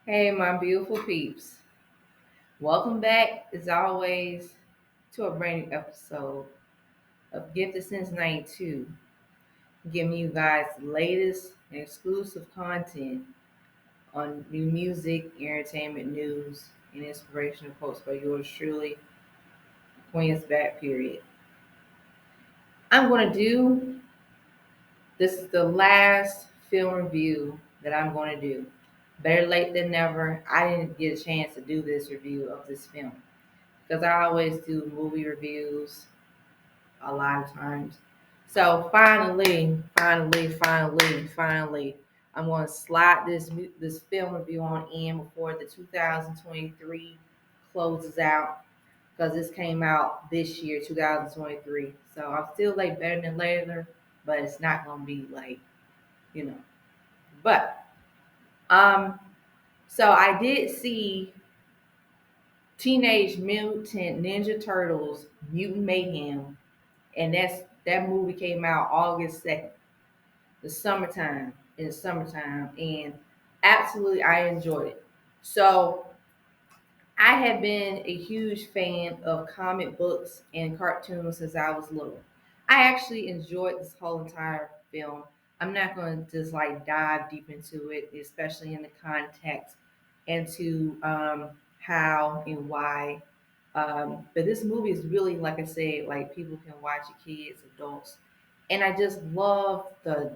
Hey, my beautiful peeps. Welcome back, as always, to a brand new episode of Gifted Since 92, giving you guys the latest and exclusive content on new music, entertainment news, and inspirational quotes by yours truly, Queen's Back Period. I'm going to do this is the last film review that I'm going to do. Better late than never. I didn't get a chance to do this review of this film because I always do movie reviews a lot of times. So finally, I'm going to slide this film review on in before the 2023 closes out because this came out this year, 2023. So I'm still like better than later, but it's not going to be like you know. But um, so I did see Teenage Mutant Ninja Turtles Mutant Mayhem, and that movie came out August 2nd, in the summertime, and absolutely I enjoyed it. So I have been a huge fan of comic books and cartoons since I was little. I actually enjoyed this whole entire film. I'm not going to just like dive deep into it, especially in the context and to how and why. But this movie is really, like I said, like people can watch it, kids, adults, and I just love the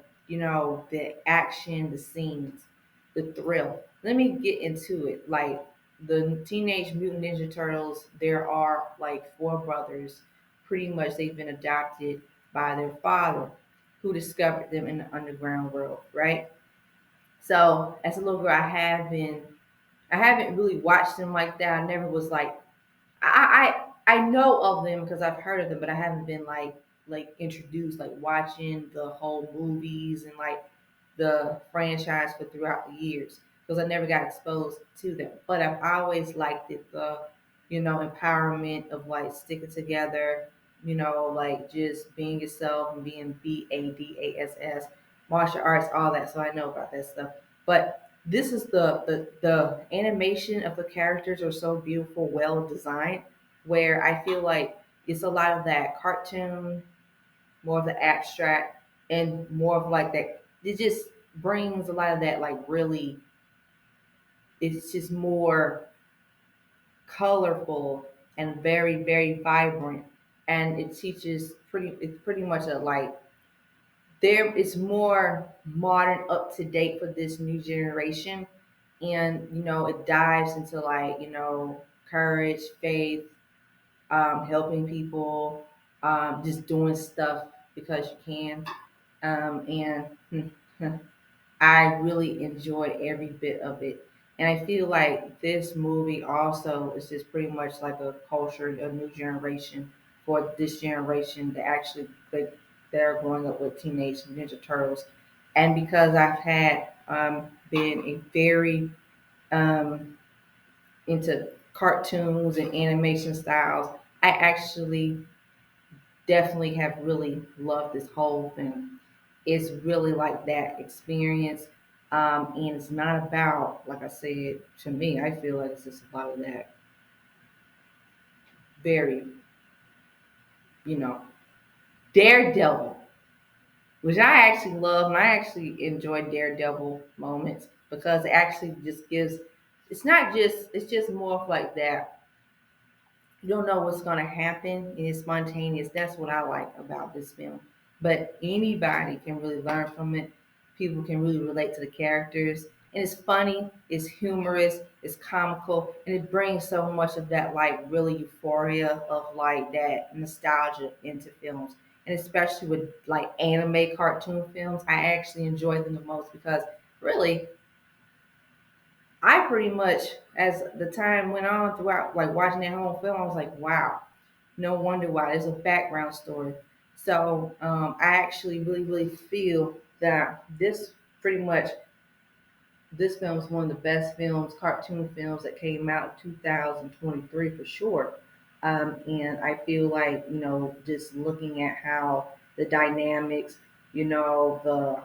action, the scenes, the thrill. Let me get into it. Like the Teenage Mutant Ninja Turtles, there are like four brothers. Pretty much, they've been adopted by their father, who discovered them in the underground world, right? So, as a little girl, I haven't really watched them like that. I never was like, I know of them because I've heard of them, but I haven't been like introduced, like watching the whole movies and like the franchise for throughout the years because I never got exposed to them. But I've always liked it, the empowerment of like sticking together, like just being yourself and being BADASS, martial arts, all that. So I know about that stuff. But this is the animation of the characters are so beautiful, well designed, where I feel like it's a lot of that cartoon, more of the abstract, and more of like that. It just brings a lot of that, like really, it's just more colorful and very, very vibrant. And it teaches it's pretty much a like, there it's more modern, up to date for this new generation. And, it dives into like, courage, faith, helping people, just doing stuff because you can. And I really enjoyed every bit of it. And I feel like this movie also is just pretty much like a culture, a new generation for this generation that actually that are growing up with Teenage Ninja Turtles. And because I've had been a very um, into cartoons and animation styles, I actually definitely have really loved this whole thing. It's really like that experience. And it's not about, like I said, to me, I feel like it's just about that very, you know, daredevil, which I actually love. And I actually enjoy daredevil moments because it actually just gives, it's just more of like that. You don't know what's going to happen and it's spontaneous. That's what I like about this film. But anybody can really learn from it. People can really relate to the characters. And it's funny, it's humorous, it's comical, and it brings so much of that like really euphoria of like that nostalgia into films. And especially with like anime cartoon films, I actually enjoy them the most because really I pretty much, as the time went on throughout, like watching that whole film, I was like, wow, no wonder why. There's a background story. So I actually really, really feel that pretty much, this film is one of the best films, cartoon films that came out in 2023 for sure. And I feel like, just looking at how the dynamics, the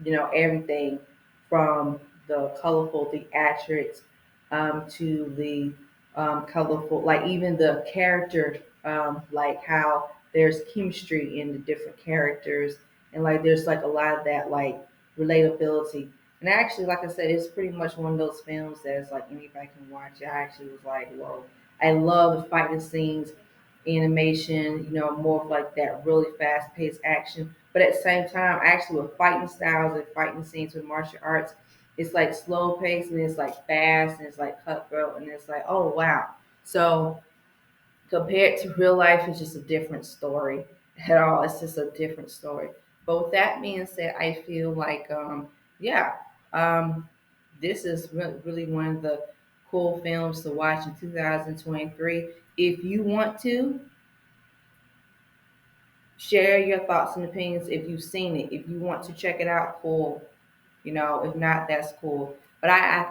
everything from the colorful theatrics, to the colorful, like even the character, like how there's chemistry in the different characters, and like there's like a lot of that like relatability. And actually, like I said, it's pretty much one of those films that's like anybody can watch. I actually was like, whoa. I love the fighting scenes, animation, more of like that really fast paced action. But at the same time, actually with fighting styles and fighting scenes with martial arts, it's like slow paced and it's like fast and it's like cutthroat and it's like, oh wow. So compared to real life, it's just a different story at all. It's just a different story. But with that being said, I feel like, yeah, um, this is really one of the cool films to watch in 2023. If you want to share your thoughts and opinions, if you've seen it, if you want to check it out, cool. If not, that's cool. But I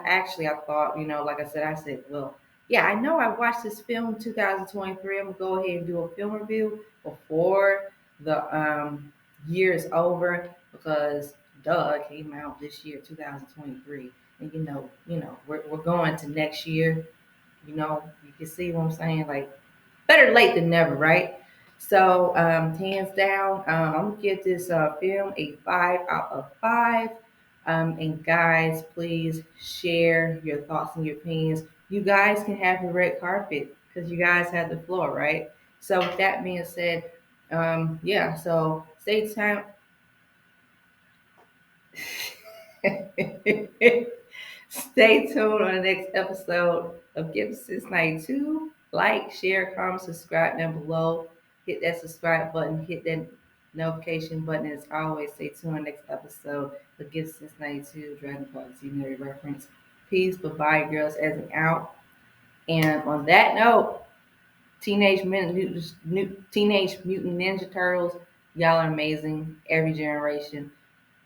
thought, like I said, well, yeah, I know I watched this film in 2023. I'm gonna go ahead and do a film review before the year is over because duh, it came out this year, 2023, and we're going to next year. You can see what I'm saying, like better late than never, right? So, hands down, I'm gonna give this film a 5 out of 5. And guys, please share your thoughts and your opinions. You guys can have the red carpet because you guys have the floor, right? So, with that being said, yeah. So, stay tuned. Stay tuned on the next episode of Give Since 92. Like, share, comment, subscribe down below. Hit that subscribe button, hit that notification button. As always, stay tuned on the next episode of Give Since 92 Dragon Ball Z Mary reference. Peace, bye bye, girls, as an out. And on that note, Teenage Mutant Ninja Turtles, y'all are amazing. Every generation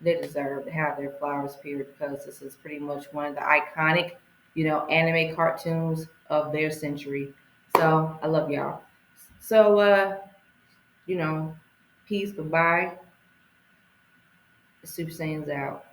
they deserve to have their flowers, period, because this is pretty much one of the iconic, anime cartoons of their century. So I love y'all. So you know, peace, goodbye. Super Saiyan's out.